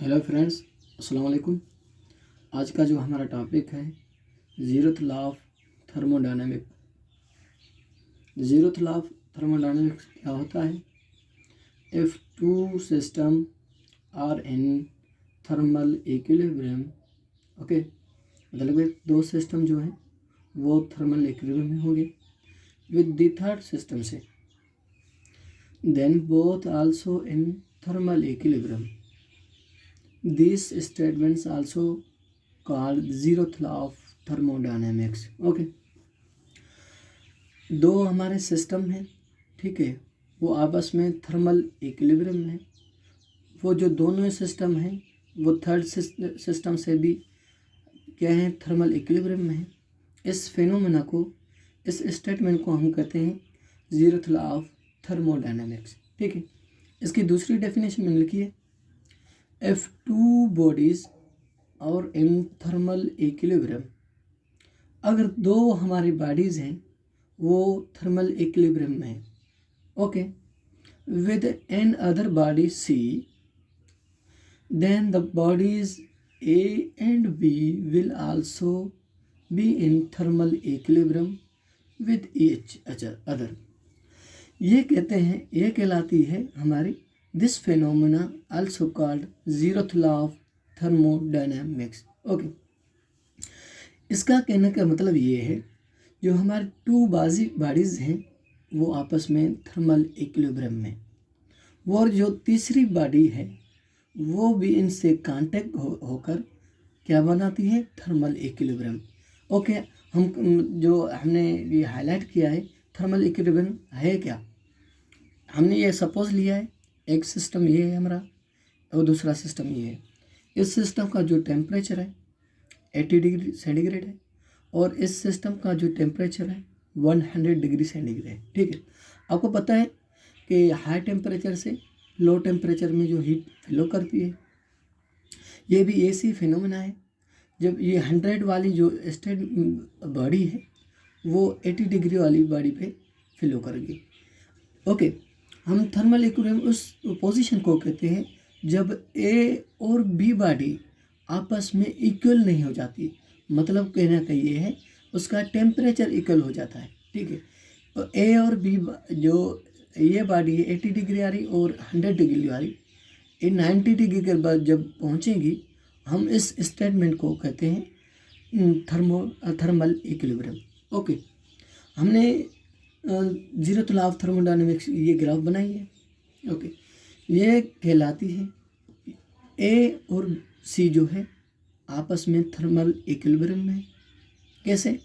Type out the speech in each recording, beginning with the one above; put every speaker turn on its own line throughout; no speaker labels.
Hello friends, अस्सलाम वालेकुम। आज का जो हमारा टॉपिक है zeroth law of thermodynamic. Zeroth law of thermodynamics क्या होता है? If two system are in thermal equilibrium, okay, मतलब कि दो सिस्टम जो हैं वो थर्मल इक्विलिब्रियम में होंगे विद द थर्ड सिस्टम से, then both also in thermal equilibrium. These statements also called zeroth law of thermodynamics. Okay, दो हमारे सिस्टम हैं, ठीक है, वो आपस में थर्मल इक्विलिब्रियम में है। वो जो दोनों सिस्टम हैं वो थर्ड सिस्टम से भी क्या है, थर्मल इक्विलिब्रियम में है। इस फेनोमेना को, इस स्टेटमेंट को हम कहते हैं जीरोथ लॉ ऑफ थर्मोडायनामिक्स, ठीक है। इसकी दूसरी डेफिनेशन मैंने लिखी है, if two bodies और इन थर्मल इक्विलिब्रियम, अगर दो हमारी बॉडीज़ हैं वो थर्मल इक्विलिब्रियम में है, okay, with another body C, then the bodies A and B will also be in thermal equilibrium with each other. ये कहते हैं, ये कहलाती है हमारी this phenomena also called zeroth law of thermodynamics. Okay, इसका कहने का मतलब ये है, जो हमारे टू बॉडीज़ हैं वो आपस में थर्मल इक्विलिब्रियम में, और जो तीसरी बॉडी है वो भी इनसे कांटेक्ट होकर क्या बनाती है, थर्मल इक्विलिब्रियम। ओके, जो हमने ये हाईलाइट किया है, थर्मल इक्विलिब्रियम है क्या, हमने ये सपोज लिया है एक सिस्टम ये है हमारा और दूसरा सिस्टम ये है। इस सिस्टम का जो टेम्परेचर है 80 डिग्री सेंटीग्रेड है और इस सिस्टम का जो टेम्परेचर है 100 डिग्री सेंटीग्रेड है, ठीक है। आपको पता है कि हाई टेम्परेचर से लो टेम्परेचर में जो हीट फ्लो करती है, ये भी ऐसी फिनोमेना है। जब ये 100 वाली जो स्टेट बॉडी है वो 80 डिग्री वाली बॉडी पे फ्लो करेगी। ओके, हम थर्मल इक्विलिब्रियम उस पोजीशन को कहते हैं जब ए और बी बॉडी आपस में इक्वल नहीं हो जाती, मतलब कहने का ये है उसका टेम्परेचर इक्वल हो जाता है, ठीक है। तो ए और बी जो ये बॉडी है 80 डिग्री आ रही और 100 डिग्री आ रही, ये 90 डिग्री के बाद जब पहुंचेंगी, हम इस स्टेटमेंट को कहते हैं थर्मल इक्विलिब्रियम। ओके, हमने जीरोथ लॉ ऑफ थर्मोडायनामिक्स ये ग्राफ बनाई है। ओके, ये कहलाती है ए और सी जो है आपस में थर्मल इक्विलिब्रियम में। कैसे?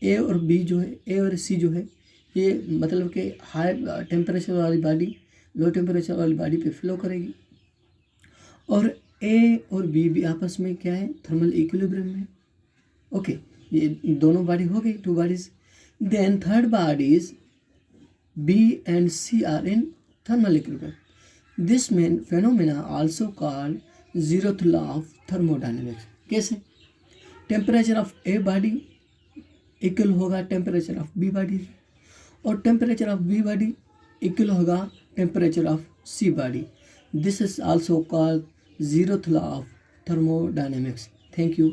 ए और बी जो है, ए और सी जो है, ये मतलब कि हाई टेम्परेचर वाली बॉडी लो टेम्परेचर वाली बॉडी पे फ्लो करेगी, और ए और बी भी आपस में क्या है, थर्मल इक्विलिब्रियम में। ओके, ये दोनों बॉडी हो गई, two bodies. Then third bodies B and C are in thermal equilibrium. This main phenomena also called zeroth law of thermodynamics. कैसे? Temperature of A body equal होगा टेम्परेचर ऑफ बी बॉडी, और temperature of B body equal होगा temperature of C body. This is also called zeroth law of thermodynamics. Thank you.